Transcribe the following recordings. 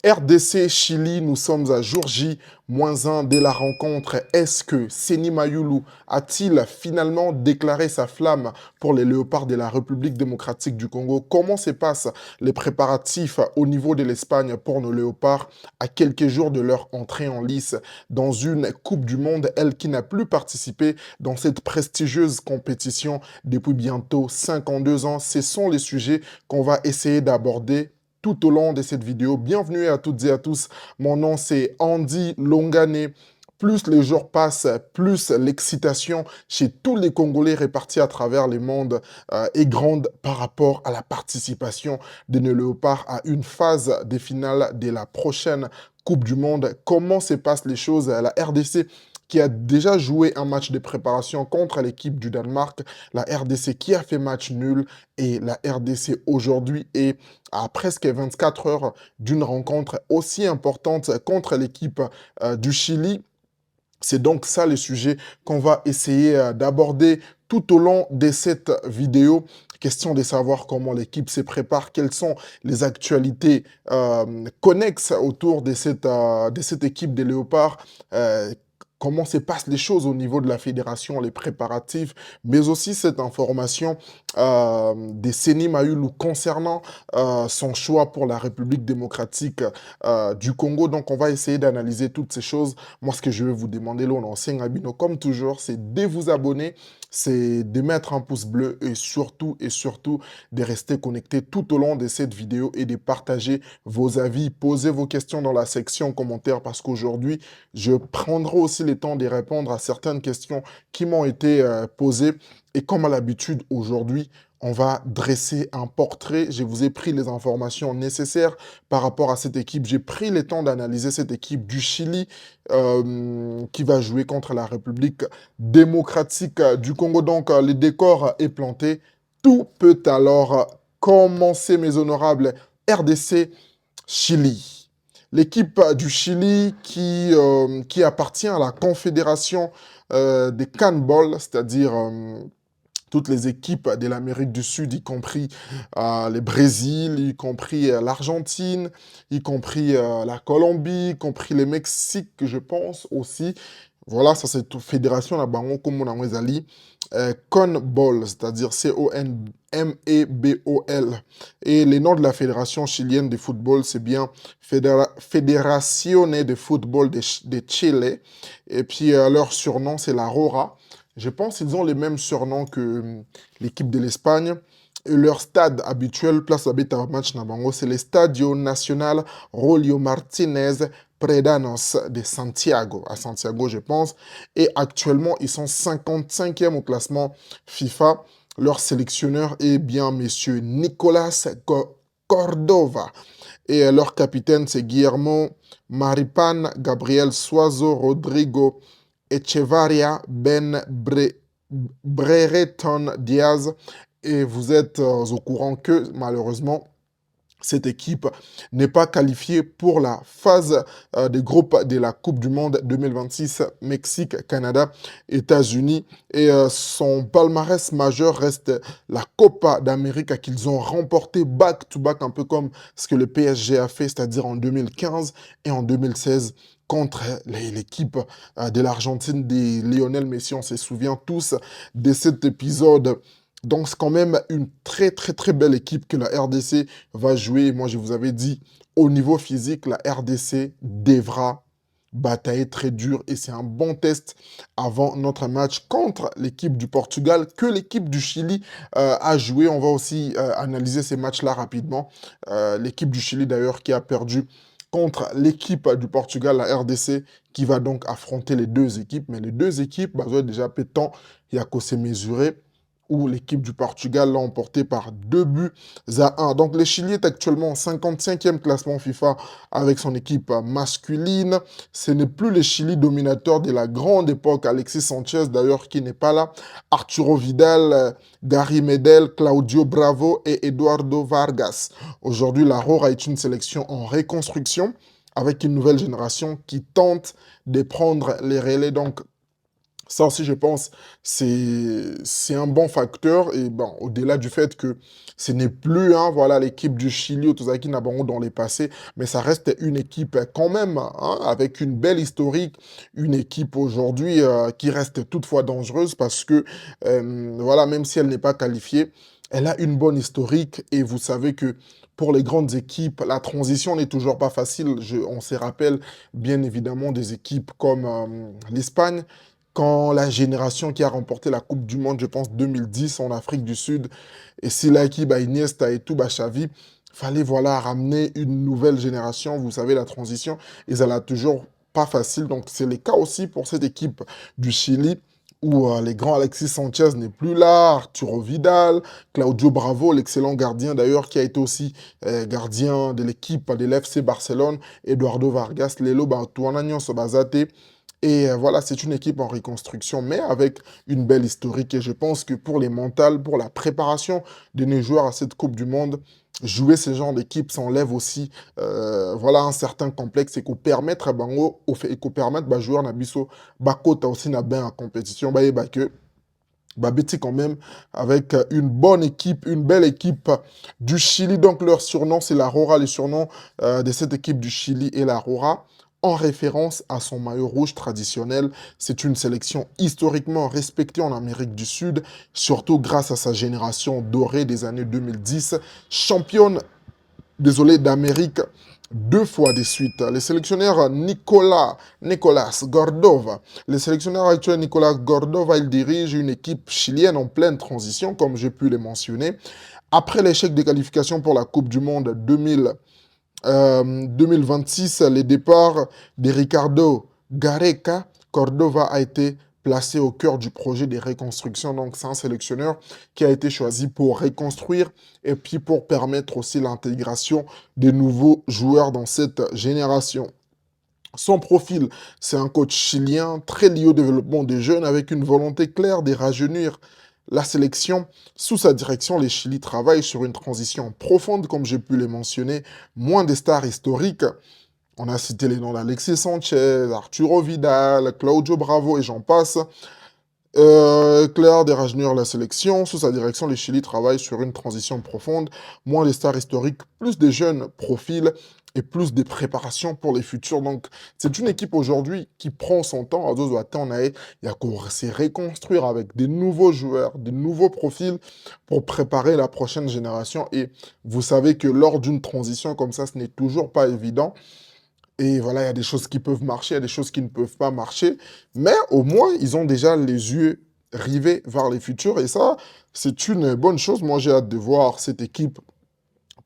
RDC-Chili, nous sommes à jour J-1 dès la rencontre. Est-ce que Seny Mayulu a-t-il finalement déclaré sa flamme pour les Léopards de la République démocratique du Congo? Comment se passent les préparatifs au niveau de l'Espagne pour nos Léopards à quelques jours de leur entrée en lice dans une Coupe du Monde, elle qui n'a plus participé dans cette prestigieuse compétition depuis bientôt 52 ans? Ce sont les sujets qu'on va essayer d'aborder tout au long de cette vidéo. Bienvenue à toutes et à tous. Mon nom, c'est Andy Longane. Plus les jours passent, plus l'excitation chez tous les Congolais répartis à travers le monde est grande par rapport à la participation de nos Léopards à une phase des finales de la prochaine Coupe du Monde. Comment se passent les choses? La RDC qui a déjà joué un match de préparation contre l'équipe du Danemark, la RDC qui a fait match nul et la RDC aujourd'hui est à presque 24 heures d'une rencontre aussi importante contre l'équipe du Chili. C'est donc ça le sujet qu'on va essayer d'aborder tout au long de cette vidéo. Question de savoir comment l'équipe se prépare, quelles sont les actualités connexes autour de cette équipe des Léopards. Comment se passent les choses au niveau de la fédération, les préparatifs, mais aussi cette information de Seny Mayulu concernant son choix pour la République démocratique du Congo. Donc, on va essayer d'analyser toutes ces choses. Moi, ce que je vais vous demander, là, on enseigne Abino, comme toujours, c'est de vous abonner, c'est de mettre un pouce bleu et surtout, de rester connecté tout au long de cette vidéo et de partager vos avis. Posez vos questions dans la section commentaires parce qu'aujourd'hui, je prendrai aussi le temps de répondre à certaines questions qui m'ont été posées. Et comme à l'habitude, aujourd'hui, on va dresser un portrait. Je vous ai pris les informations nécessaires par rapport à cette équipe. J'ai pris le temps d'analyser cette équipe du Chili qui va jouer contre la République démocratique du Congo. Donc, le décor est planté. Tout peut alors commencer, mes honorables. RDC Chili. L'équipe du Chili qui appartient à la Confédération des CANBOL, c'est-à-dire toutes les équipes de l'Amérique du Sud, y compris le Brésil, y compris l'Argentine, y compris la Colombie, y compris le Mexique, je pense aussi. Voilà, ça c'est une fédération là bango comme on a CONBOL, c'est-à-dire CONMEBOL. Et les noms de la fédération chilienne de football, c'est bien Federazione de Football de Chile. Et puis leur surnom, c'est la RORA. Je pense qu'ils ont les mêmes surnoms que l'équipe de l'Espagne. Et leur stade habituel, place à bêta match Nabango, c'est le Stadio Nacional Rolio Martinez Predanos de Santiago, à Santiago, je pense. Et actuellement, ils sont 55e au classement FIFA. Leur sélectionneur est bien monsieur Nicolas Cordova. Et leur capitaine, c'est Guillermo Maripan, Gabriel Suazo, Rodrigo Echevarria, Brereton Diaz. Et vous êtes au courant que malheureusement, cette équipe n'est pas qualifiée pour la phase des groupes de la Coupe du Monde 2026, Mexique, Canada, États-Unis. Et son palmarès majeur reste la Copa d'Amérique qu'ils ont remporté back-to-back, un peu comme ce que le PSG a fait, c'est-à-dire en 2015 et en 2016 contre l'équipe de l'Argentine de Lionel Messi. On se souvient tous de cet épisode. Donc, c'est quand même une très, très, très belle équipe que la RDC va jouer. Moi, je vous avais dit, au niveau physique, la RDC devra batailler très dur et c'est un bon test avant notre match contre l'équipe du Portugal que l'équipe du Chili a joué. On va aussi analyser ces matchs-là rapidement. L'équipe du Chili, d'ailleurs, qui a perdu contre l'équipe du Portugal, la RDC, qui va donc affronter les deux équipes. Mais les deux équipes, bah, déjà pétant, il y a qu'à se mesurer où l'équipe du Portugal l'a emporté par 2 buts à 1. Donc le Chili est actuellement en 55e classement FIFA avec son équipe masculine. Ce n'est plus le Chili dominateur de la grande époque. Alexis Sanchez d'ailleurs qui n'est pas là. Arturo Vidal, Gary Medel, Claudio Bravo et Eduardo Vargas. Aujourd'hui, la Roja est une sélection en reconstruction avec une nouvelle génération qui tente de prendre les relais. Donc Ça aussi, je pense, c'est un bon facteur. Et bon, au-delà du fait que ce n'est plus hein, voilà, l'équipe du Chili au Tozaki Nabango dans les passés, mais ça reste une équipe quand même hein, avec une belle historique, une équipe aujourd'hui qui reste toutefois dangereuse parce que voilà, même si elle n'est pas qualifiée, elle a une bonne historique et vous savez que pour les grandes équipes, la transition n'est toujours pas facile. On se rappelle bien évidemment des équipes comme l'Espagne quand la génération qui a remporté la Coupe du Monde, je pense 2010 en Afrique du Sud, et Silaki, bah, Iniesta et tout, bah, Xavi, fallait voilà ramener une nouvelle génération. Vous savez, la transition, et ça l'a toujours pas facile. Donc c'est le cas aussi pour cette équipe du Chili où les grands Alexis Sanchez n'est plus là, Arturo Vidal, Claudio Bravo, l'excellent gardien d'ailleurs qui a été aussi gardien de l'équipe de l'FC Barcelone, Eduardo Vargas, Lelo Batuanagnon Sobazate, et voilà, c'est une équipe en reconstruction, mais avec une belle historique. Et je pense que pour les mentales, pour la préparation de nos joueurs à cette Coupe du Monde, jouer ce genre d'équipe, ça enlève aussi voilà, un certain complexe et qu'on permette à Bango, et qu'on permette aux joueurs Nabiso, Bako, aussi n'a bien en compétition, bah, et bah, que bah, Betty quand même, avec une bonne équipe, une belle équipe du Chili. Donc leur surnom, c'est la Rora. Le surnom de cette équipe du Chili est la Rora, en référence à son maillot rouge traditionnel. C'est une sélection historiquement respectée en Amérique du Sud, surtout grâce à sa génération dorée des années 2010, championne désolé, d'Amérique 2 fois de suite. Le sélectionneur Nicolas Gordova, le sélectionneur actuel Nicolas Gordova, il dirige une équipe chilienne en pleine transition, comme j'ai pu le mentionner. Après l'échec des qualifications pour la Coupe du Monde 2026, le départ de Ricardo Gareca, Cordova a été placé au cœur du projet de reconstruction. Donc, c'est un sélectionneur qui a été choisi pour reconstruire et puis pour permettre aussi l'intégration des nouveaux joueurs dans cette génération. Son profil, c'est un coach chilien très lié au développement des jeunes avec une volonté claire de rajeunir la sélection. Sous sa direction, les Chili travaillent sur une transition profonde, comme j'ai pu le mentionner, moins des stars historiques. On a cité les noms d'Alexis Sanchez, Arturo Vidal, Claudio Bravo et j'en passe. Claire de rajeunir la sélection. Sous sa direction, les Chili travaillent sur une transition profonde, moins des stars historiques, plus des jeunes profils et plus des préparations pour les futurs. Donc, c'est une équipe aujourd'hui qui prend son temps. Il y a qu'à se reconstruire avec des nouveaux joueurs, des nouveaux profils pour préparer la prochaine génération. Et vous savez que lors d'une transition comme ça, ce n'est toujours pas évident. Et voilà, il y a des choses qui peuvent marcher, il y a des choses qui ne peuvent pas marcher. Mais au moins, ils ont déjà les yeux rivés vers les futurs. Et ça, c'est une bonne chose. Moi, j'ai hâte de voir cette équipe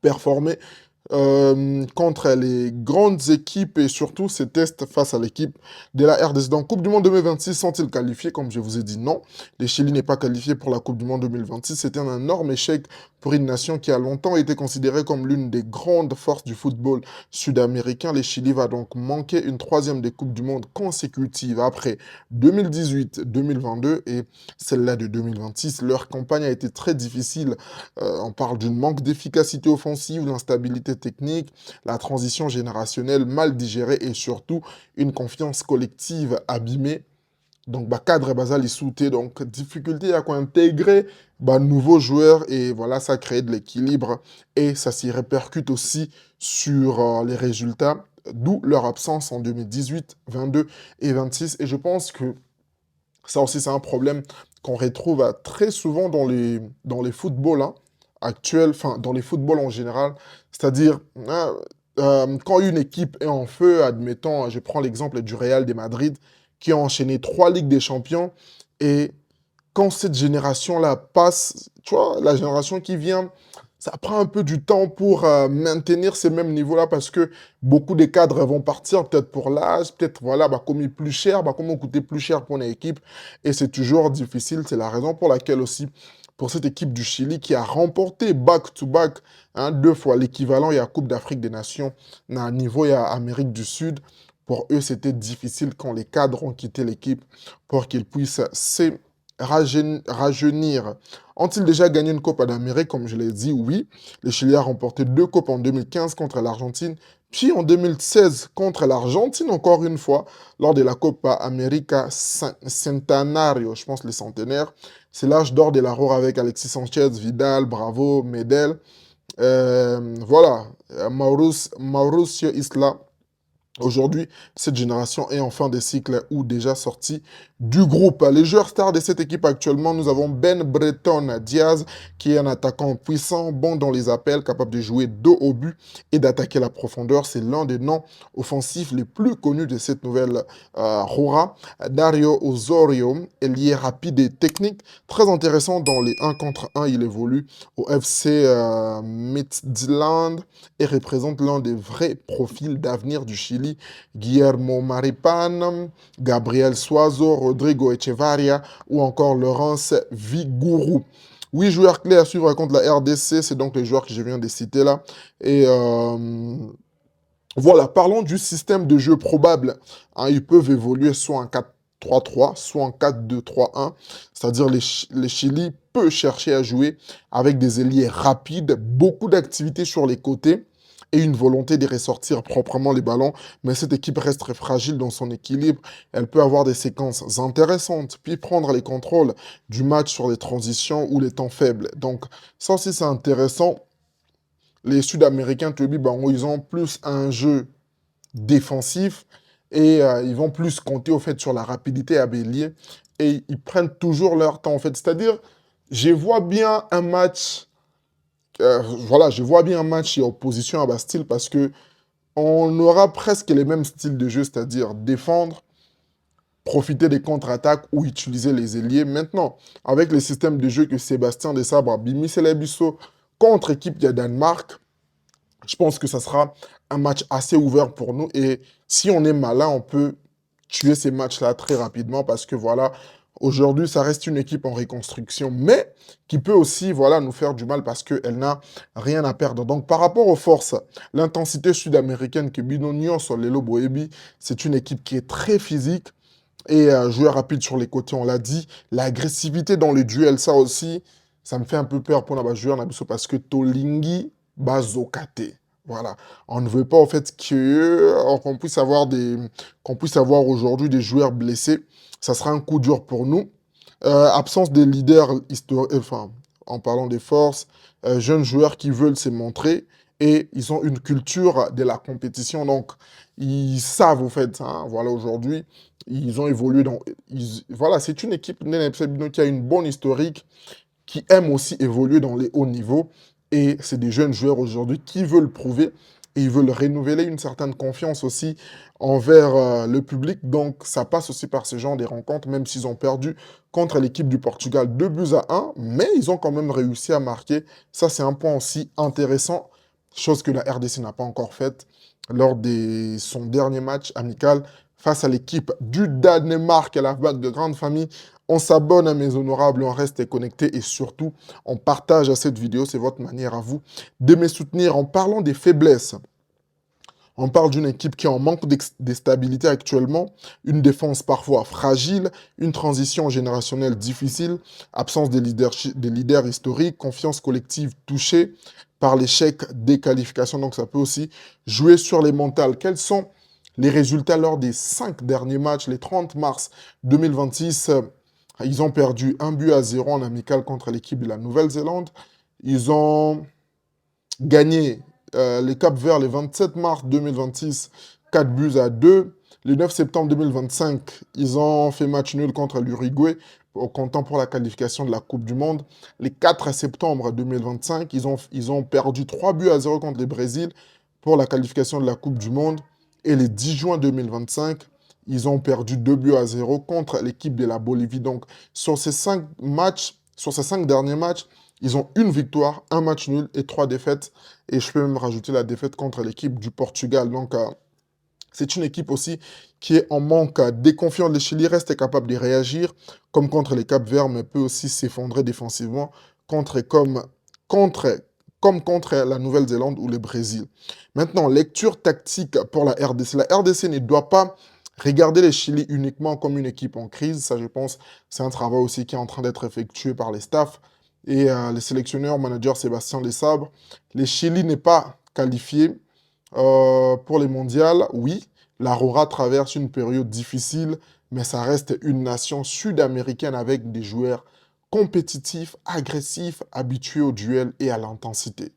performer contre les grandes équipes et surtout ces tests face à l'équipe de la RDC. Donc, Coupe du Monde 2026, sont-ils qualifiés? Comme je vous ai dit, non. Le Chili n'est pas qualifié pour la Coupe du Monde 2026. C'était un énorme échec pour une nation qui a longtemps été considérée comme l'une des grandes forces du football sud-américain. Le Chili va donc manquer une troisième des Coupes du Monde consécutives après 2018, 2022 et celle-là de 2026. Leur campagne a été très difficile. On parle d'un manque d'efficacité offensive, l'instabilité technique, la transition générationnelle mal digérée et surtout une confiance collective abîmée. Donc, bah, cadre basal est souté, donc difficulté à quoi intégrer bah, nouveaux joueurs et voilà, ça crée de l'équilibre et ça s'y répercute aussi sur les résultats, d'où leur absence en 2018, 22 et 26. Et je pense que ça aussi, c'est un problème qu'on retrouve très souvent dans les footballs hein, actuels, enfin, dans les footballs en général. C'est-à-dire, quand une équipe est en feu, admettons, je prends l'exemple du Real de Madrid, qui a enchaîné 3 Ligues des Champions, et quand cette génération-là passe, tu vois, la génération qui vient, ça prend un peu du temps pour maintenir ces mêmes niveaux-là parce que beaucoup des cadres vont partir, peut-être pour l'âge, peut-être, voilà, bah, comme il est plus cher, bah, comme on coûtait plus cher pour une équipe. Et c'est toujours difficile. C'est la raison pour laquelle aussi, pour cette équipe du Chili qui a remporté back-to-back, hein, 2 fois l'équivalent, il y a Coupe d'Afrique des Nations, à un niveau, il y a Amérique du Sud. Pour eux, c'était difficile quand les cadres ont quitté l'équipe pour qu'ils puissent rajeunir. Ont-ils déjà gagné une Copa d'Amérique? Comme je l'ai dit, oui. Le Chili a remporté 2 Coupes en 2015 contre l'Argentine, Puis en 2016, contre l'Argentine, encore une fois, lors de la Copa América Centenario, je pense les centenaires. C'est l'âge d'or de la avec Alexis Sanchez, Vidal, Bravo, Medel. Voilà, Mauricio Isla. Aujourd'hui, cette génération est en fin de cycle ou déjà sortie du groupe. Les joueurs stars de cette équipe actuellement, nous avons Ben Breton Diaz, qui est un attaquant puissant, bon dans les appels, capable de jouer dos au but et d'attaquer la profondeur. C'est l'un des noms offensifs les plus connus de cette nouvelle Rora. Dario Osorio, ailier rapide et technique, très intéressant dans les 1 contre 1. Il évolue au FC Midtjylland et représente l'un des vrais profils d'avenir du Chili. Guillermo Maripan, Gabriel Suazo, Rodrigo Echevarria ou encore Laurence Vigouroux. 8 joueurs clés à suivre contre la RDC, c'est donc les joueurs que je viens de citer là. Et voilà, parlons du système de jeu probable. Hein, ils peuvent évoluer soit en 4-3-3, soit en 4-2-3-1. C'est-à-dire les Chili peut chercher à jouer avec des ailiers rapides, beaucoup d'activité sur les côtés et une volonté de ressortir proprement les ballons. Mais cette équipe reste très fragile dans son équilibre. Elle peut avoir des séquences intéressantes, puis prendre les contrôles du match sur les transitions ou les temps faibles. Donc ça aussi c'est intéressant. Les Sud-Américains, ils ont plus un jeu défensif et ils vont plus compter au fait sur la rapidité à bélier et ils prennent toujours leur temps en fait. C'est-à-dire, je vois bien un match, voilà, je vois bien un match et opposition à Bastille parce que on aura presque les mêmes styles de jeu, c'est-à-dire défendre, profiter des contre-attaques ou utiliser les ailiers. Maintenant, avec le système de jeu que Sébastien Desabre a Bimi Celebisso contre équipe du Danemark, je pense que ça sera un match assez ouvert pour nous. Et si on est malin, on peut tuer ces matchs-là très rapidement parce que voilà, aujourd'hui, ça reste une équipe en reconstruction, mais qui peut aussi voilà, nous faire du mal parce qu'elle n'a rien à perdre. Donc, par rapport aux forces, l'intensité sud-américaine que Binonion sur les Boebi, c'est une équipe qui est très physique et joueur rapide sur les côtés, on l'a dit. L'agressivité dans le duel, ça aussi, ça me fait un peu peur pour la joueur Nabiso parce que Tolingi Bazokate. Voilà. On ne veut pas en fait qu'on puisse avoir qu'on puisse avoir aujourd'hui des joueurs blessés. Ça sera un coup dur pour nous. Absence des leaders historiques, enfin, en parlant des forces, jeunes joueurs qui veulent se montrer et ils ont une culture de la compétition. Donc, ils savent, au fait, hein, voilà, aujourd'hui, ils ont évolué dans. Voilà, c'est une équipe qui a une bonne historique, qui aime aussi évoluer dans les hauts niveaux. Et c'est des jeunes joueurs aujourd'hui qui veulent prouver et ils veulent renouveler une certaine confiance aussi envers le public. Donc, ça passe aussi par ce genre de rencontres, même s'ils ont perdu contre l'équipe du Portugal 2 buts à 1, mais ils ont quand même réussi à marquer. Ça, c'est un point aussi intéressant, chose que la RDC n'a pas encore faite lors de son dernier match amical face à l'équipe du Danemark, à la vague de grande famille. On s'abonne à mes honorables, on reste connecté et surtout, on partage cette vidéo. C'est votre manière à vous de me soutenir. En parlant des faiblesses, on parle d'une équipe qui est en manque de stabilité actuellement, une défense parfois fragile, une transition générationnelle difficile, absence des leaders historiques, confiance collective touchée par l'échec des qualifications. Donc ça peut aussi jouer sur les mentales. Quels sont les résultats lors des 5 derniers matchs, les 30 mars 2026? Ils ont perdu 1 but à 0 en amical contre l'équipe de la Nouvelle-Zélande. Ils ont gagné les Cap-Verts le 27 mars 2026, 4 buts à 2. Le 9 septembre 2025, ils ont fait match nul contre l'Uruguay, au comptant pour la qualification de la Coupe du Monde. Le 4 septembre 2025, ils ont perdu 3 buts à 0 contre le Brésil pour la qualification de la Coupe du Monde. Et le 10 juin 2025, ils ont perdu 2 buts à 0 contre l'équipe de la Bolivie. Donc, sur ces 5 matchs, sur ces 5 derniers matchs, ils ont une victoire, un match nul et 3 défaites. Et je peux même rajouter la défaite contre l'équipe du Portugal. Donc, c'est une équipe aussi qui est en manque déconfiante. Le Chili reste capable de réagir, comme contre les Cap-Verts, mais peut aussi s'effondrer défensivement contre, comme contre la Nouvelle-Zélande ou le Brésil. Maintenant, lecture tactique pour la RDC. La RDC ne doit pas regarder le Chili uniquement comme une équipe en crise. Ça, je pense, c'est un travail aussi qui est en train d'être effectué par les staffs et le sélectionneur, manager Sébastien Desabre. Le Chili n'est pas qualifié Pour les mondiales, oui, l'Aurora traverse une période difficile, mais ça reste une nation sud-américaine avec des joueurs compétitifs, agressifs, habitués au duel et à l'intensité.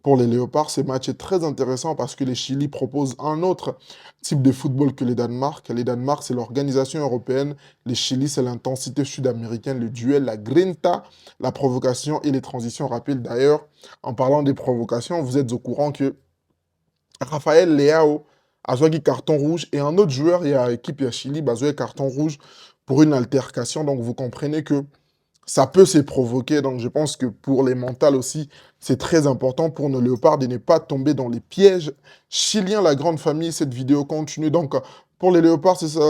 Pour les Léopards, ce match est très intéressant parce que les Chili proposent un autre type de football que les Danemark. Les Danemark, c'est l'organisation européenne. Les Chili, c'est l'intensité sud-américaine, le duel, la grinta, la provocation et les transitions rapides. D'ailleurs, en parlant des provocations, vous êtes au courant que Raphaël Leao a joué carton rouge et un autre joueur, il y a équipe il y a Chili, a joué carton rouge pour une altercation. Donc vous comprenez que ça peut se provoquer. Donc je pense que pour les mentales aussi, c'est très important pour nos léopards de ne pas tomber dans les pièges chiliens. La grande famille, cette vidéo continue. Donc pour les léopards, c'est ça.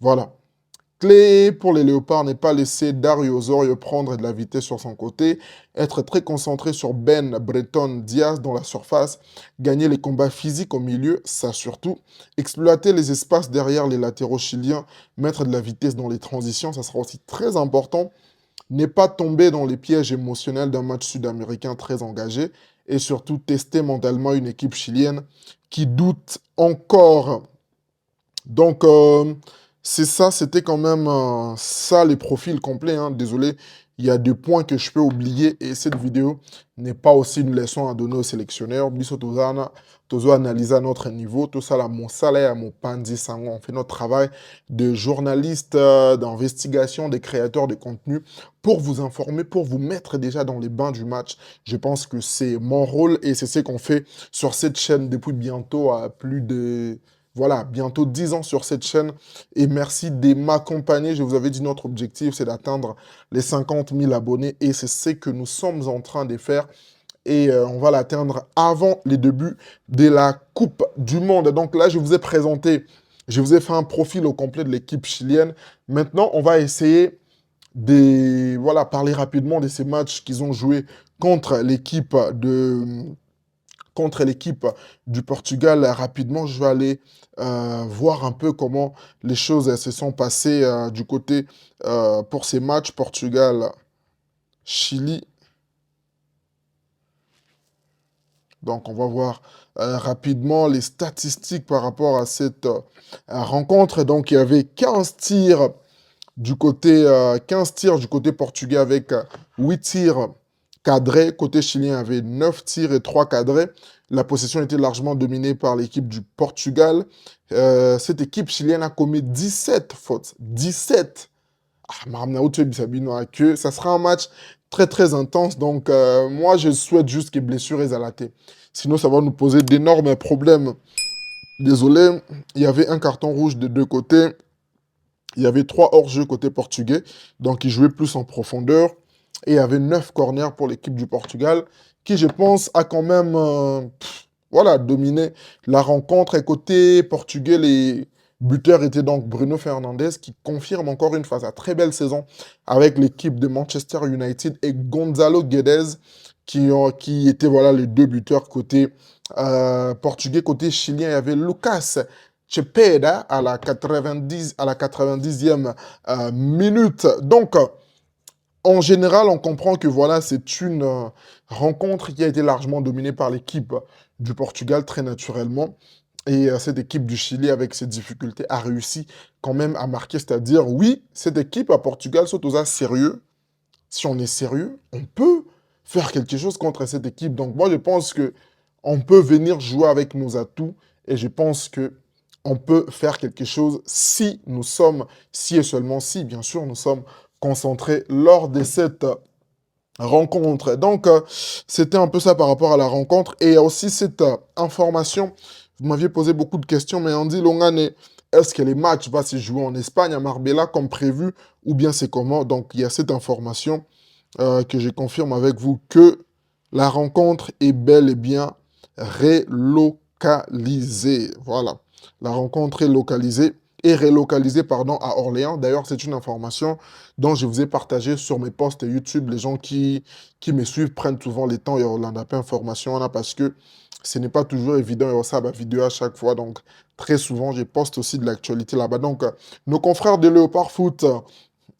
Voilà. Clé pour les léopards n'est pas laisser Dario Osorio prendre de la vitesse sur son côté, être très concentré sur Ben Breton Diaz dans la surface, gagner les combats physiques au milieu, ça surtout, exploiter les espaces derrière les latéraux chiliens, mettre de la vitesse dans les transitions, ça sera aussi très important, ne pas tomber dans les pièges émotionnels d'un match sud-américain très engagé et surtout tester mentalement une équipe chilienne qui doute encore. Donc, c'est ça, c'était quand même ça, les profils complets, hein. Désolé, il y a des points que je peux oublier et cette vidéo n'est pas aussi une leçon à donner aux sélectionneurs. Biso Tozana, Tozo analyse à notre niveau, tout ça là, mon salaire, mon pandi sango, on fait notre travail de journaliste, d'investigation, des créateurs de contenu pour vous informer, pour vous mettre déjà dans les bains du match. Je pense que c'est mon rôle et c'est ce qu'on fait sur cette chaîne depuis bientôt à plus de voilà, bientôt 10 ans sur cette chaîne. Et merci de m'accompagner. Je vous avais dit, notre objectif, c'est d'atteindre les 50 000 abonnés. Et c'est ce que nous sommes en train de faire. Et on va l'atteindre avant les débuts de la Coupe du Monde. Donc là, je vous ai présenté, je vous ai fait un profil au complet de l'équipe chilienne. Maintenant, on va essayer de voilà, parler rapidement de ces matchs qu'ils ont joués contre l'équipe du Portugal. Rapidement, je vais aller voir un peu comment les choses se sont passées du côté pour ces matchs Portugal-Chili. Donc, on va voir rapidement les statistiques par rapport à cette rencontre. Donc, il y avait 15 tirs du côté, 15 tirs du côté portugais avec 8 tirs cadrés. Côté chilien, il y avait 9 tirs et 3 cadrés. La possession était largement dominée par l'équipe du Portugal. Cette équipe chilienne a commis 17 fautes. 17! Que ça sera un match très très intense. Donc moi, je souhaite juste que blessures aient alaté. Sinon, ça va nous poser d'énormes problèmes. Désolé, il y avait un carton rouge de deux côtés. Il y avait 3 hors-jeu côté portugais, donc ils jouaient plus en profondeur. Et il y avait 9 corners pour l'équipe du Portugal, qui, je pense, a quand même voilà, dominé la rencontre. Et côté portugais, les buteurs étaient donc Bruno Fernandes, qui confirme encore une fois sa très belle saison avec l'équipe de Manchester United, et Gonzalo Guedes, qui étaient voilà, les deux buteurs côté portugais. Côté chilien, il y avait Lucas Cepeda à la 90e minute. Donc, en général, on comprend que voilà, c'est une rencontre qui a été largement dominée par l'équipe du Portugal, très naturellement. Et cette équipe du Chili, avec ses difficultés, a réussi quand même à marquer. C'est-à-dire, oui, cette équipe à Portugal saute aux as sérieux. Si on est sérieux, on peut faire quelque chose contre cette équipe. Donc moi, je pense que on peut venir jouer avec nos atouts et je pense que on peut faire quelque chose si nous sommes, si et seulement si, bien sûr, nous sommes concentrés lors de cette rencontre. Donc, c'était un peu ça par rapport à la rencontre. Et il y a aussi cette information, vous m'aviez posé beaucoup de questions, mais on dit, Longane, est-ce que les matchs vont se jouer en Espagne, à Marbella, comme prévu, ou bien c'est comment? Donc, il y a cette information que je confirme avec vous que la rencontre est bel et bien relocalisée. Voilà. La rencontre est localisée et relocalisée pardon, à Orléans. D'ailleurs, c'est une information dont je vous ai partagé sur mes posts YouTube. Les gens qui me suivent prennent souvent le temps et on n'a pas information là parce que ce n'est pas toujours évident et on ça ma vidéo à chaque fois. Donc, très souvent, je poste aussi de l'actualité là-bas. Donc, nos confrères de Léopard Foot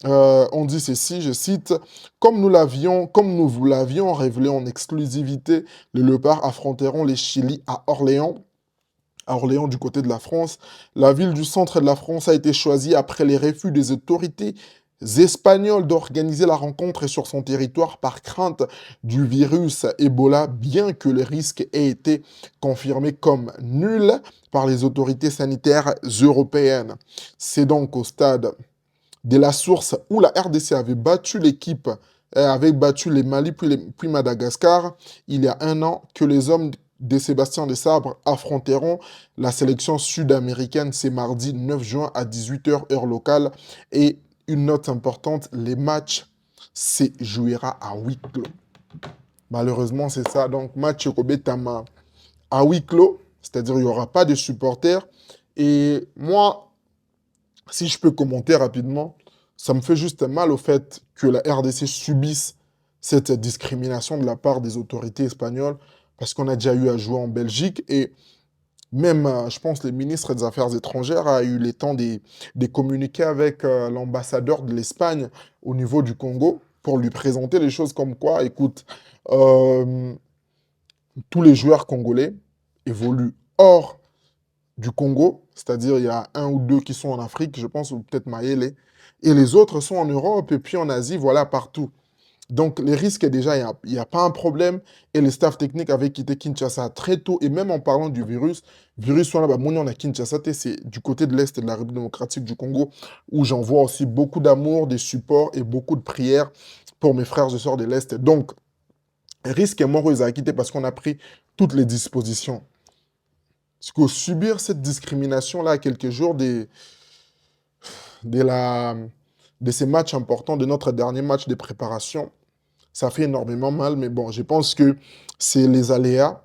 On dit ceci, je cite, comme nous vous l'avions révélé en exclusivité, les Léopards affronteront les Chili à Orléans du côté de la France. La ville du centre de la France a été choisie après les refus des autorités espagnoles d'organiser la rencontre sur son territoire par crainte du virus Ebola, bien que le risque ait été confirmé comme nul par les autorités sanitaires européennes. C'est donc au stade de la source où la RDC avait battu l'équipe, avait battu les Mali puis Madagascar, il y a un an, que les hommes de Sébastien Desabre affronteront la sélection sud-américaine. C'est mardi 9 juin à 18 h heure locale. Et une note importante, les matchs se jouera à huis clos. Malheureusement, c'est ça. Donc, match Kobe-Tama à huis clos, c'est-à-dire il n'y aura pas de supporters. Et moi, si je peux commenter rapidement, ça me fait juste mal au fait que la RDC subisse cette discrimination de la part des autorités espagnoles, parce qu'on a déjà eu à jouer en Belgique et même, je pense, le ministre des Affaires étrangères a eu le temps de communiquer avec l'ambassadeur de l'Espagne au niveau du Congo pour lui présenter les choses comme quoi, écoute, euh, tous les joueurs congolais évoluent hors du Congo, c'est-à-dire il y a un ou deux qui sont en Afrique, je pense, ou peut-être Mayele, et les autres sont en Europe et puis en Asie, voilà, partout. Donc, les risques, déjà, il n'y a pas un problème. Et le staff technique avait quitté Kinshasa très tôt. Et même en parlant du virus, on a Kinshasa, c'est du côté de l'Est de la République démocratique du Congo, où j'envoie aussi beaucoup d'amour, des supports et beaucoup de prières pour mes frères et sœurs de l'Est. Donc, risque est mort, ils ont quitté parce qu'on a pris toutes les dispositions. Parce que subir cette discrimination-là à quelques jours de, la, de ces matchs importants, de notre dernier match de préparation, ça fait énormément mal, mais bon, je pense que c'est les aléas.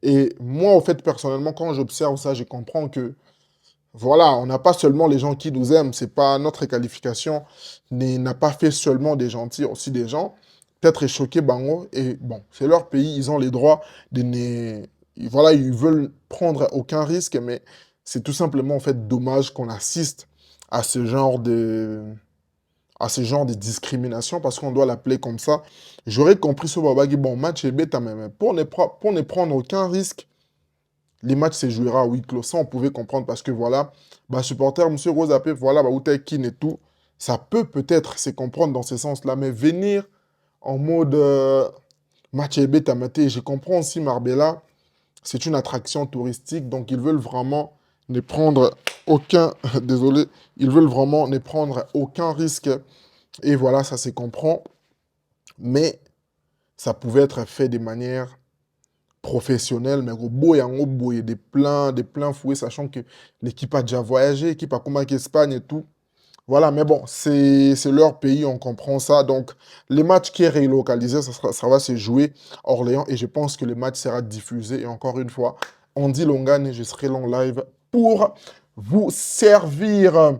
Et moi, au fait, personnellement, quand j'observe ça, je comprends que, voilà, on n'a pas seulement les gens qui nous aiment, c'est pas notre qualification n'a pas fait seulement des gentils, aussi des gens, peut-être choqués, bango, et bon, c'est leur pays, ils ont les droits de ne... Voilà, ils veulent prendre aucun risque, mais c'est tout simplement, en fait, dommage qu'on assiste à ce genre de discrimination, parce qu'on doit l'appeler comme ça. J'aurais compris ce Babagi, bon, match est bête, mais pour ne prendre aucun risque, les matchs se jouera à huis clos. Ça, on pouvait comprendre, parce que voilà, bah, supporter, monsieur Rosapé, voilà, bah, Outekin et tout, ça peut peut-être se comprendre dans ce sens-là, mais venir en mode match est bête, je comprends aussi Marbella, c'est une attraction touristique, donc ils veulent vraiment ne prendre aucun, désolé, ils veulent vraiment ne prendre aucun risque. Et voilà, ça se comprend. Mais ça pouvait être fait de manière professionnelle. Mais au bout, il y a des pleins fouets, sachant que l'équipe a déjà voyagé, l'équipe a combattu l'Espagne et tout. Voilà, mais bon, c'est leur pays, on comprend ça. Donc, les matchs qui est relocalisé, ça va se jouer à Orléans et je pense que le match sera diffusé. Et encore une fois, Andy Longane et je serai là en live pour vous servir.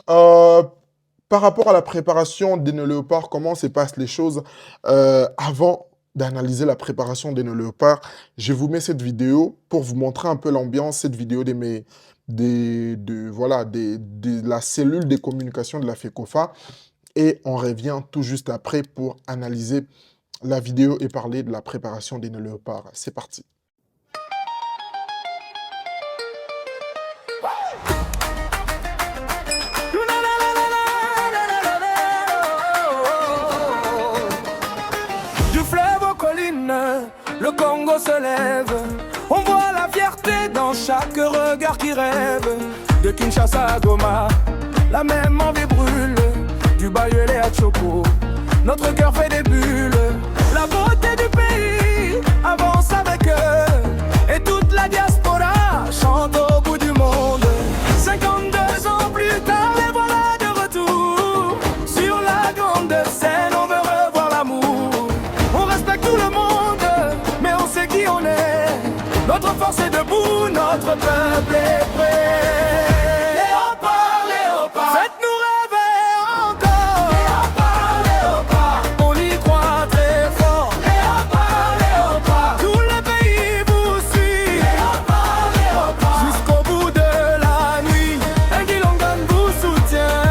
Euh, Par rapport à la préparation des nœuds léopards, comment se passent les choses avant d'analyser la préparation des nœuds léopards, je vous mets cette vidéo pour vous montrer un peu l'ambiance, cette vidéo voilà, de la cellule de communication de la FECOFA. Et on revient tout juste après pour analyser la vidéo et parler de la préparation des nœuds léopards. C'est parti. Le Congo se lève, on voit la fierté dans chaque regard qui rêve. De Kinshasa à Goma, la même envie brûle. Du Bayeux à Tchoko, notre cœur fait des bulles. La beauté du pays avance avec eux, et toute la diaspora chante au bout du monde. 52 ans plus tard, les voilà de retour. Sur la grande scène, on veut revoir l'amour. On respecte tout le monde, qui on est, notre force est debout, notre peuple est prêt. Léopard, léopard, faites-nous rêver encore. Léopard, léopard, on y croit très fort. Léopard, léopard, tout le pays vous suit. Léopard, léopard, jusqu'au bout de la nuit, un Guilongan vous soutient.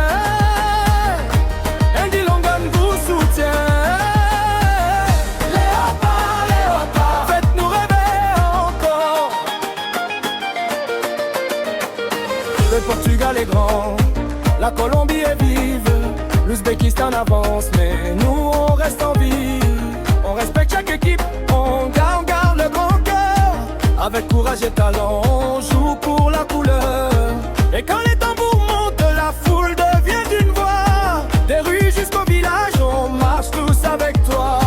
Le Portugal est grand, la Colombie est vive, l'Ouzbékistan avance, mais nous on reste en vie. On respecte chaque équipe, on garde le grand cœur. Avec courage et talent, on joue pour la couleur. Et quand les tambours montent, la foule devient d'une voix. Des rues jusqu'au village, on marche tous avec toi.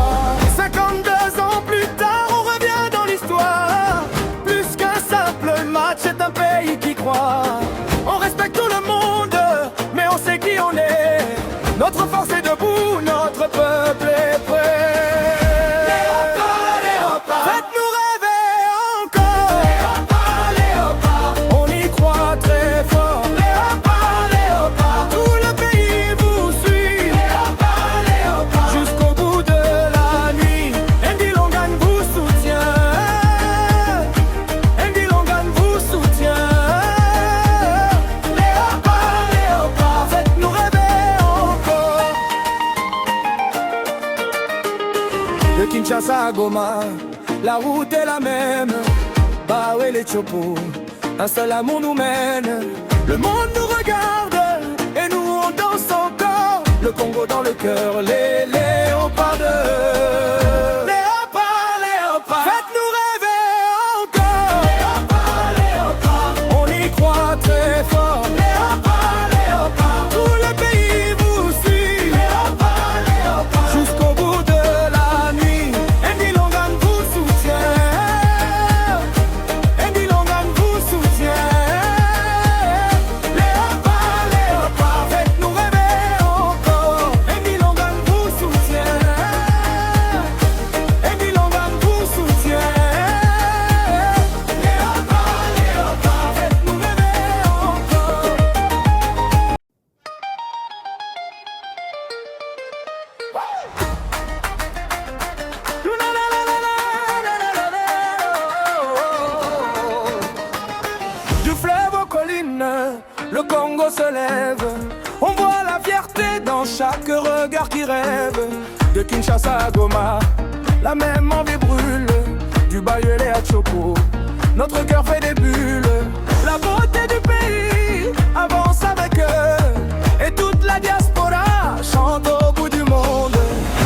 52 ans plus tard, on revient dans l'histoire. Plus qu'un simple match, c'est un pays qui croit. On respecte tout le monde, mais on sait qui on est. Notre force est debout, notre peuple est prêt. Faites-nous rêver encore. On y croit très fort. Tout le pays vous suit jusqu'au bout de la nuit. Andy Longan vous soutient. Andy Longan vous soutient. Faites-nous rêver encore. De Kinshasa à Goma, la route est la même. Baoué les Chopo, un seul amour nous mène. Le monde nous regarde et nous on danse encore. Le Congo dans le cœur, les léopards. Léopards, faites-nous rêver encore. On y croit très fort. Tout le pays vous suit jusqu'au bout de la nuit. Andy Longan vous soutient. Andy Longan vous soutient. Léopard, faites-nous rêver encore. Andy Longan vous soutient. Andy Longan vous soutient. Léopard, faites-nous rêver encore. Du fleuve aux collines, le Congo se lève. On voit la fierté dans chaque regard qui rêve. De Kinshasa à Goma, la même envie brûle. Du Bayeux à Chopo, notre cœur fait des bulles. La beauté du pays avance avec eux. Et toute la diaspora chante au bout du monde.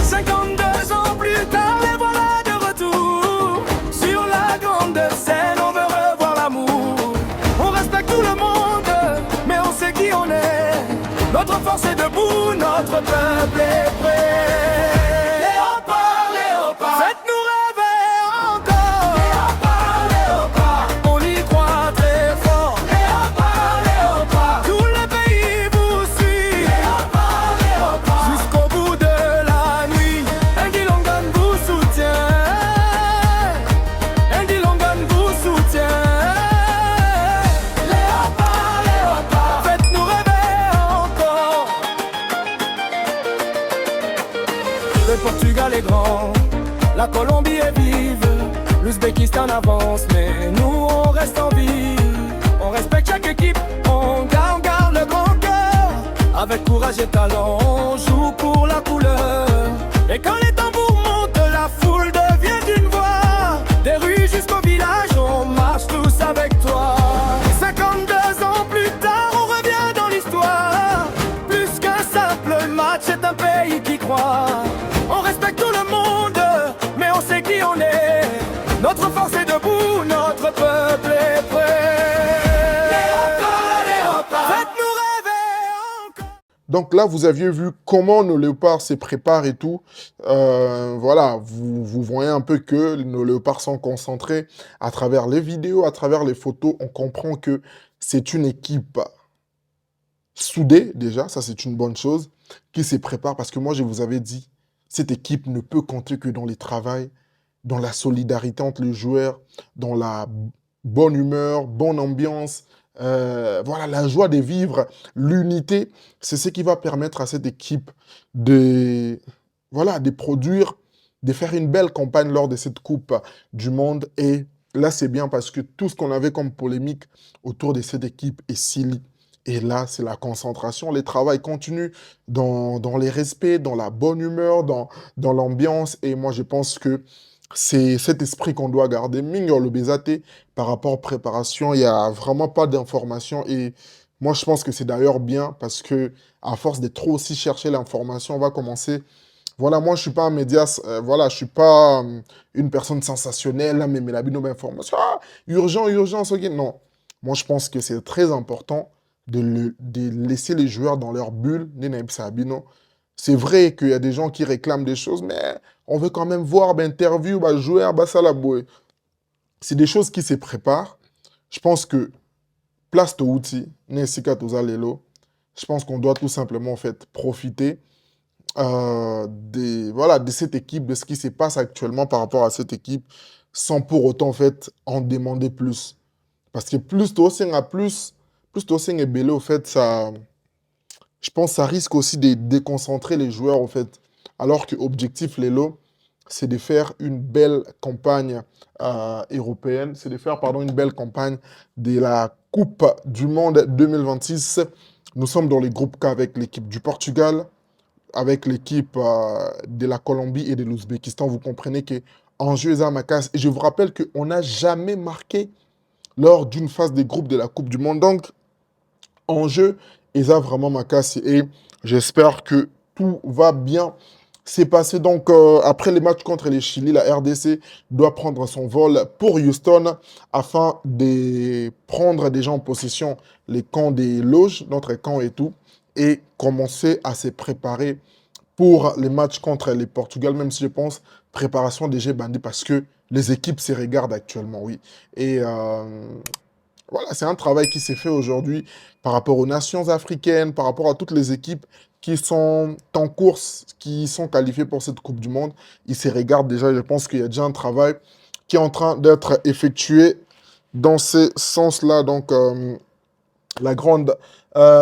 52 ans plus tard, les voilà de retour. Sur la grande scène, on veut revoir l'amour. On respecte tout le monde, mais on sait qui on est. Notre force est debout, notre peuple est prêt. Léopard, faites-nous rêver encore. On y croit très fort. Tout le pays vous suit jusqu'au bout de la nuit. Andy Longan vous soutient. Andy Longan vous soutient. Faites-nous rêver encore. Le Portugal est grand, la Colombie est vive, l'Ouzbékistan avance, mais nous on reste en vie. On respecte chaque équipe, on garde le grand cœur. Avec courage et talent, on joue pour la couleur. Et quand les tambours montent, la foule devient d'une voix. Des rues jusqu'au village, on marche tous avec toi. 52 ans plus tard, on revient dans l'histoire. Plus qu'un simple match, c'est un pays qui croit. On respecte tout le monde, mais on sait qui on est. Notre force est debout, notre peuple est prêt. Faites-nous rêver encore. Donc là, vous aviez vu comment nos léopards se préparent et tout. Voilà, vous voyez un peu que nos léopards sont concentrés à travers les vidéos, à travers les photos. On comprend que c'est une équipe soudée, déjà, ça c'est une bonne chose, qui se prépare. Parce que moi, je vous avais dit, cette équipe ne peut compter que dans les travails, dans la solidarité entre les joueurs, dans la bonne humeur, bonne ambiance, voilà, la joie de vivre, l'unité. C'est ce qui va permettre à cette équipe de, voilà, de produire, de faire une belle campagne lors de cette Coupe du Monde. Et là, c'est bien parce que tout ce qu'on avait comme polémique autour de cette équipe est scellé. Et là, c'est la concentration. Les travails continuent dans les respects, dans la bonne humeur, dans l'ambiance. Et moi, je pense que c'est cet esprit qu'on doit garder. Mingo le Bézaté, par rapport aux préparations, il n'y a vraiment pas d'informations. Et Moi, je pense que c'est d'ailleurs bien parce que à force de trop aussi chercher l'information, on va commencer. Voilà, moi, je suis pas un média, voilà, je suis pas une personne sensationnelle, là, mais la binôme information, ah, urgent, urgence, ok. Non. Moi, je pense que c'est très important de laisser les joueurs dans leur bulle. Nene Sabino. C'est vrai qu'il y a des gens qui réclament des choses, mais on veut quand même voir ben, interview, ben, joueur, ben, ça, la boue. C'est des choses qui se préparent. Je pense que place to outil, Nesika Tozalelo, je pense qu'on doit tout simplement en fait profiter voilà, de cette équipe, de ce qui se passe actuellement par rapport à cette équipe, sans pour autant en fait en demander plus. Parce que plus Tossing a plus Tossing est belé, au fait, ça, je pense que ça risque aussi de déconcentrer les joueurs, au fait. Alors que objectif, Lelo, c'est de faire une belle campagne européenne, c'est de faire, pardon, une belle campagne de la Coupe du Monde 2026. Nous sommes dans les groupes K avec l'équipe du Portugal, avec l'équipe de la Colombie et de l'Ouzbékistan. Vous comprenez que enjeu est à ma casse. Et je vous rappelle qu'on n'a jamais marqué lors d'une phase des groupes de la Coupe du Monde. Donc, enjeu est à vraiment ma casse. Et j'espère que tout va bien s'est passé. Donc, après les matchs contre les Chili, la RDC doit prendre son vol pour Houston afin de prendre déjà en possession les camps des loges, notre camp et tout, et commencer à se préparer pour les matchs contre les Portugal, même si je pense préparation déjà bandit parce que les équipes se regardent actuellement, oui. Et voilà, c'est un travail qui s'est fait aujourd'hui par rapport aux nations africaines, par rapport à toutes les équipes qui sont en course, qui sont qualifiées pour cette Coupe du Monde. Ils se regardent déjà, je pense qu'il y a déjà un travail qui est en train d'être effectué dans ce sens-là. Donc, la grande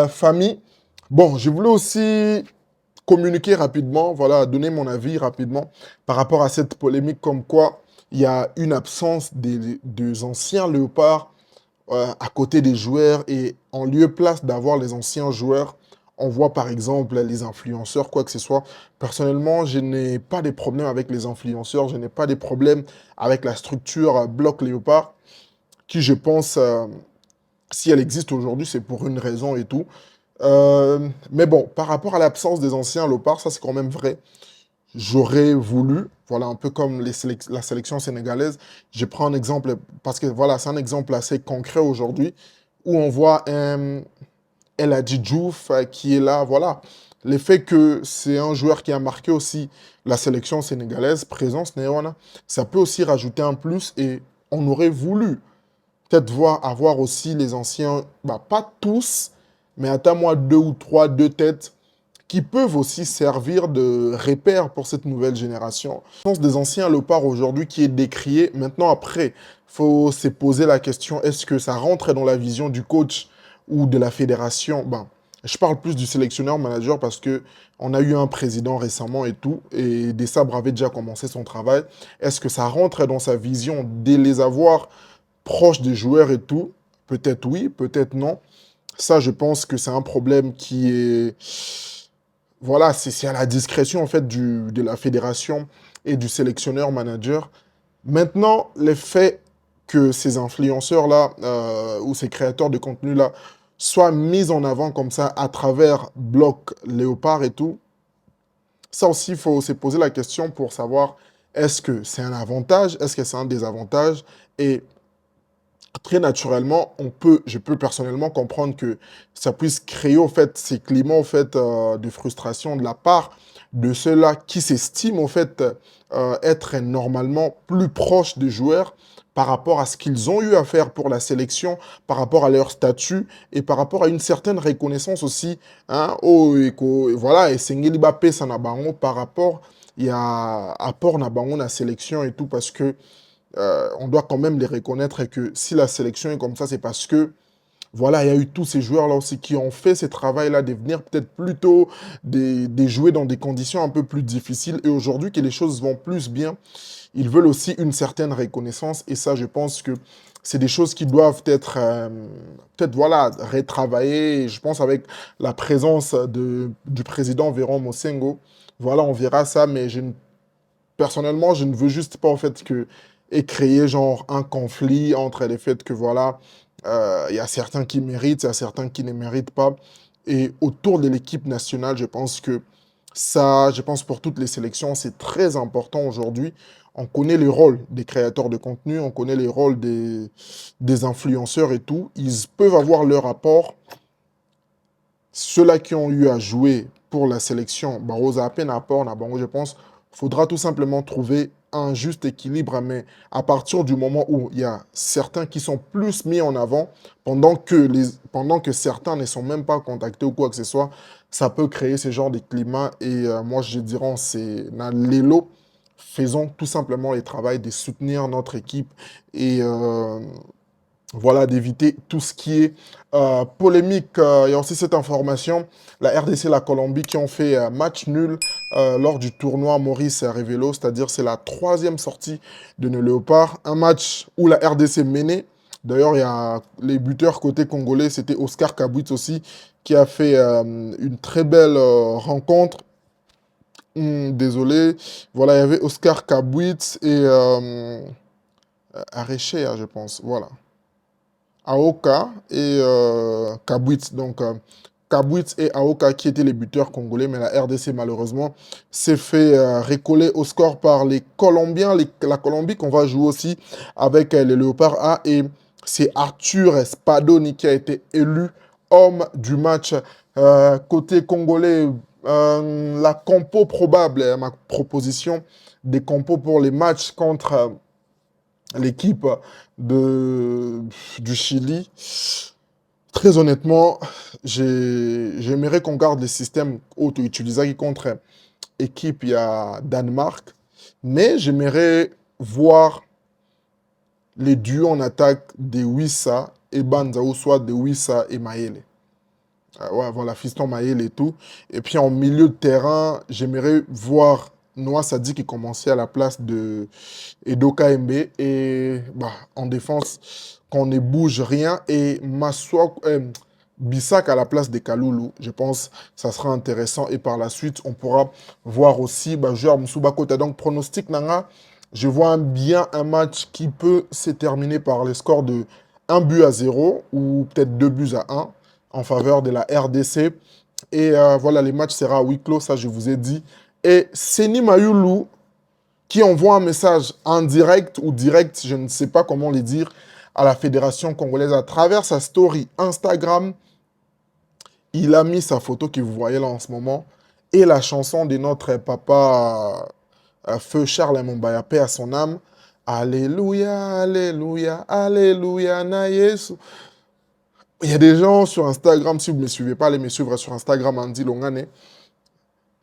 famille. Bon, je voulais aussi communiquer rapidement, voilà, donner mon avis rapidement par rapport à cette polémique comme quoi il y a une absence des anciens léopards à côté des joueurs et en lieu place d'avoir les anciens joueurs, on voit par exemple les influenceurs, quoi que ce soit. Personnellement, je n'ai pas de problème avec les influenceurs, je n'ai pas de problème avec la structure Bloc Léopard, qui je pense, si elle existe aujourd'hui, c'est pour une raison et tout. Mais bon, par rapport à l'absence des anciens léopards, ça c'est quand même vrai. J'aurais voulu, voilà, un peu comme la sélection sénégalaise, je prends un exemple, parce que voilà, c'est un exemple assez concret aujourd'hui, où on voit un El Hadji Diouf qui est là, voilà. Le fait que c'est un joueur qui a marqué aussi la sélection sénégalaise, présence Néwana, ça peut aussi rajouter un plus et on aurait voulu peut-être voir avoir aussi les anciens, bah, pas tous, mais attends-moi deux ou trois, deux têtes qui peuvent aussi servir de repère pour cette nouvelle génération. Je pense des anciens léopards aujourd'hui qui est décrié. Maintenant, après, il faut se poser la question, est-ce que ça rentre dans la vision du coach ou de la fédération? Ben, je parle plus du sélectionneur-manager parce que on a eu un président récemment et tout, et Desabre avait déjà commencé son travail. Est-ce que ça rentre dans sa vision de les avoir proches des joueurs et tout? Peut-être oui, peut-être non. Ça, je pense que c'est un problème qui est voilà, c'est à la discrétion en fait de la fédération et du sélectionneur-manager. Maintenant, le fait que ces influenceurs-là ou ces créateurs de contenu-là soient mis en avant comme ça à travers Bloc Léopard et tout, ça aussi, il faut se poser la question pour savoir est-ce que c'est un avantage, est-ce que c'est un désavantage et très naturellement, je peux personnellement comprendre que ça puisse créer au fait ces climats au fait de frustration de la part de ceux-là qui s'estiment au fait être normalement plus proches des joueurs par rapport à ce qu'ils ont eu à faire pour la sélection, par rapport à leur statut et par rapport à une certaine reconnaissance aussi. Hein, voilà, et Sengeli Bape Sanabango par rapport il y a apport Nabango la sélection et tout parce que on doit quand même les reconnaître et que si la sélection est comme ça, c'est parce que voilà, il y a eu tous ces joueurs-là aussi qui ont fait ce travail-là de venir peut-être plus tôt, de jouer dans des conditions un peu plus difficiles. Et aujourd'hui que les choses vont plus bien, ils veulent aussi une certaine reconnaissance. Et ça, je pense que c'est des choses qui doivent être peut-être voilà, retravaillées. Et je pense avec la présence du président Véron Mosengo, voilà, on verra ça. Mais personnellement, je ne veux juste pas en fait que et créer genre un conflit entre les faits que voilà Il y a certains qui méritent, il y a certains qui ne méritent pas. Et autour de l'équipe nationale, je pense que ça, je pense pour toutes les sélections, c'est très important aujourd'hui. On connaît les rôles des créateurs de contenu, on connaît les rôles des influenceurs et tout. Ils peuvent avoir leur apport. Ceux-là qui ont eu à jouer pour la sélection, Barroso à peine apport, je pense, faudra tout simplement trouver un juste équilibre. Mais à partir du moment où il y a certains qui sont plus mis en avant, pendant que certains ne sont même pas contactés ou quoi que ce soit, ça peut créer ce genre de climat. Et moi, je dirais, c'est dans l'élo, faisons tout simplement le travail de soutenir notre équipe et voilà, d'éviter tout ce qui est polémique. Il y a aussi cette information, la RDC et la Colombie qui ont fait match nul lors du tournoi Maurice Révélo, c'est-à-dire c'est la troisième sortie de nos Léopards. Un match où la RDC menait. D'ailleurs, il y a les buteurs côté congolais, c'était Oscar Kabwitz aussi, qui a fait une très belle rencontre. Désolé. Voilà, il y avait Oscar Kabwitz et Areche, je pense. Voilà. Aoka et Kabwitz. Donc, Kabwitz et Aoka qui étaient les buteurs congolais, mais la RDC malheureusement s'est fait recoller au score par les Colombiens. La Colombie qu'on va jouer aussi avec les Léopards A. Et c'est Arthur Spadoni qui a été élu homme du match. Côté congolais, la compo probable, ma proposition des compos pour les matchs contre l'équipe du Chili. Très honnêtement, j'aimerais qu'on garde le système auto-utilisé contre équipe il y a Danemark, mais j'aimerais voir les duos en attaque de Wissa et Banza, ou soit de Wissa et Maele. Ouais, voilà, Fiston Maele et tout. Et puis en milieu de terrain, j'aimerais voir Noah Sadi qui commençait à la place de Edoka Mb. Et bah, en défense, qu'on ne bouge rien. Et Bissak à la place de Kaloulou. Je pense que ça sera intéressant. Et par la suite, on pourra voir aussi joueur Moussouba Kota. Donc, pronostic Nanga, je vois bien un match qui peut se terminer par le score de 1 but à 0 ou peut-être 2 buts à 1 en faveur de la RDC. Et voilà, les matchs sera à huis clos, ça je vous ai dit. Et Seni Mayulu, qui envoie un message en direct ou direct, je ne sais pas comment le dire, à la Fédération congolaise à travers sa story Instagram. Il a mis sa photo que vous voyez là en ce moment et la chanson de notre papa Feu Charles Mombaya, paix à son âme. Alléluia, Alléluia, Alléluia, na Yesu. Il y a des gens sur Instagram, si vous ne me suivez pas, allez me suivre sur Instagram, Andy Longane.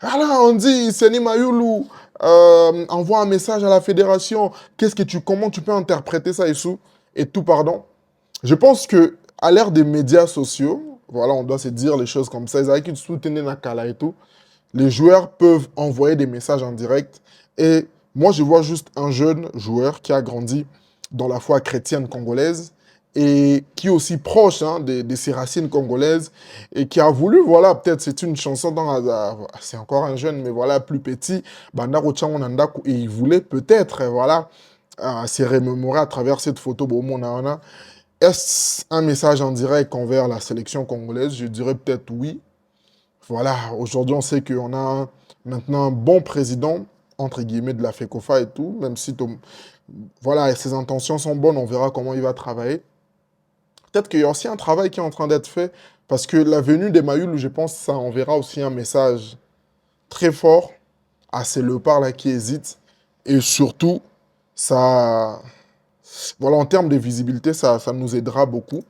Alors, on dit, Seni Mayulu, envoie un message à la fédération. Comment tu peux interpréter ça et tout, pardon. Je pense que à l'ère des médias sociaux, voilà, on doit se dire les choses comme ça. Ils avaient qu'ils soutenaient Nakala et tout. Les joueurs peuvent envoyer des messages en direct. Et moi, je vois juste un jeune joueur qui a grandi dans la foi chrétienne congolaise et qui est aussi proche de ses racines congolaises et qui a voulu, voilà, peut-être c'est une chanson c'est encore un jeune, mais voilà, plus petit, Bandaro Tchangonandaku, et il voulait peut-être, voilà, se remémorer à travers cette photo. Est-ce un message en direct envers la sélection congolaise? Je dirais peut-être oui. Voilà, aujourd'hui, on sait qu'on a maintenant un bon président, entre guillemets, de la FECOFA et tout, même si voilà, ses intentions sont bonnes, on verra comment il va travailler. Peut-être qu'il y a aussi un travail qui est en train d'être fait, parce que la venue des Mayulu, je pense, ça enverra aussi un message très fort à ces léopards-là qui hésitent. Et surtout, ça, voilà, en termes de visibilité, ça nous aidera beaucoup.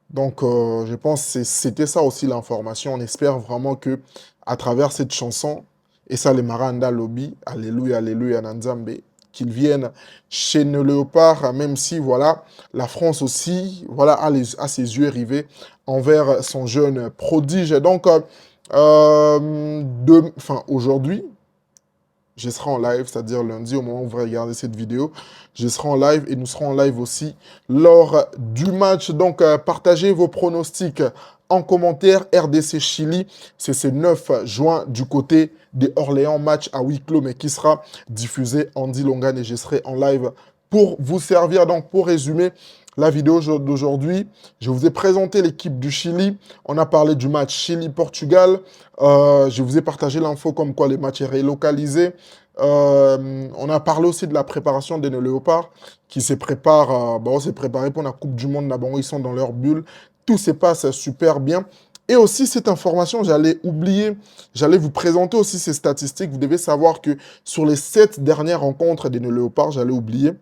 Donc, je pense que c'était ça aussi l'information. On espère vraiment que à travers cette chanson, et ça, les Maranda Lobby, Alléluia, Alléluia, Nanzambe, qu'ils viennent chez nos léopards, même si, voilà, la France aussi, voilà, a ses yeux rivés envers son jeune prodige. Donc, aujourd'hui, je serai en live, c'est-à-dire lundi, au moment où vous regardez cette vidéo, je serai en live et nous serons en live aussi lors du match. Donc, partagez vos pronostics en commentaire. RDC Chili, c'est ce 9 juin du côté des Orléans, match à huis clos, mais qui sera diffusé en Dilongan et je serai en live pour vous servir. Donc, pour résumer, la vidéo d'aujourd'hui. Je vous ai présenté l'équipe du Chili. On a parlé du match Chili-Portugal. Je vous ai partagé l'info comme quoi le match est relocalisé. On a parlé aussi de la préparation des Léopards qui se préparent. On s'est préparé pour la Coupe du Monde. Là, bon, ils sont dans leur bulle. Tout se passe super bien. Et aussi, cette information, j'allais oublier, j'allais vous présenter aussi ces statistiques. Vous devez savoir que sur les 7 dernières rencontres des Léopards, j'allais oublier,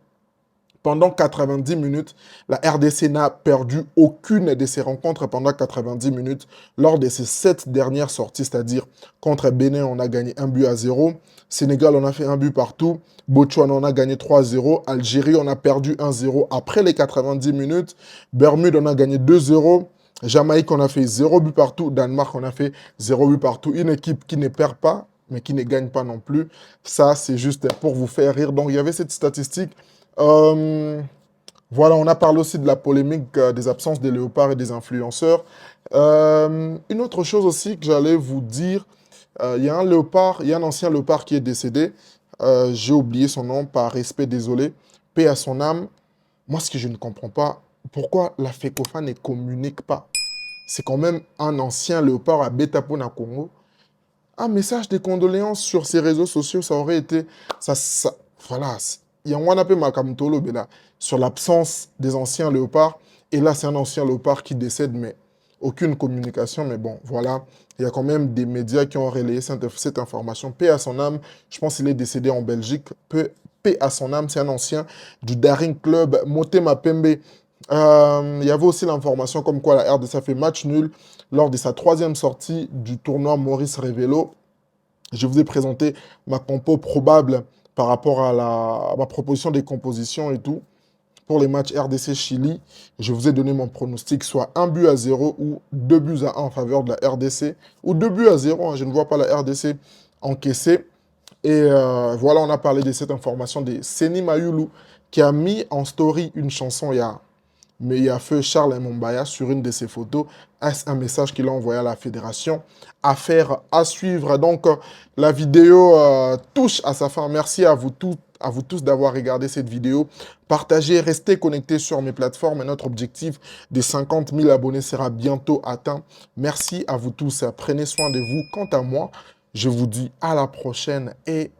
pendant 90 minutes, la RDC n'a perdu aucune de ses rencontres pendant 90 minutes lors de ses 7 dernières sorties, c'est-à-dire contre Bénin, on a gagné 1-0. Sénégal, on a fait 1 but partout. Botswana, on a gagné 3-0. Algérie, on a perdu 1-0 après les 90 minutes. Bermude, on a gagné 2-0. Jamaïque, on a fait 0 but partout. Danemark, on a fait 0 but partout. Une équipe qui ne perd pas, mais qui ne gagne pas non plus. Ça, c'est juste pour vous faire rire. Donc, il y avait cette statistique. Voilà, on a parlé aussi de la polémique des absences des léopards et des influenceurs. Une autre chose aussi que j'allais vous dire, il y a un léopard, il y a un ancien léopard qui est décédé. J'ai oublié son nom, par respect, désolé. Paix à son âme. Moi, ce que je ne comprends pas, pourquoi la FECOFA ne communique pas? C'est quand même un ancien léopard à Betapona, Congo. Un message de condoléances sur ses réseaux sociaux, ça aurait été... voilà, il y a un appel Makamtolo sur l'absence des anciens léopards. Et là, c'est un ancien léopard qui décède, mais aucune communication. Mais bon, voilà, il y a quand même des médias qui ont relayé cette information. Paix à son âme, je pense qu'il est décédé en Belgique. Paix à son âme, c'est un ancien du Daring Club, Motema Pembe. Il y avait aussi l'information comme quoi la RDC a fait match nul lors de sa 3e sortie du tournoi Maurice Révélo. Je vous ai présenté ma compo probable par rapport à ma proposition des compositions et tout. Pour les matchs RDC-Chili, je vous ai donné mon pronostic, soit 1-0 ou 2-1 en faveur de la RDC, ou 2-0, hein, je ne vois pas la RDC encaisser. Et voilà, on a parlé de cette information de Seni Mayulu, qui a mis en story une chanson il y a feu Charles Mombaya sur une de ses photos. Est-ce un message qu'il a envoyé à la fédération? Affaire à suivre. Donc, la vidéo touche à sa fin. Merci à vous tous d'avoir regardé cette vidéo. Partagez, restez connectés sur mes plateformes. Et notre objectif de 50 000 abonnés sera bientôt atteint. Merci à vous tous. Prenez soin de vous. Quant à moi, je vous dis à la prochaine et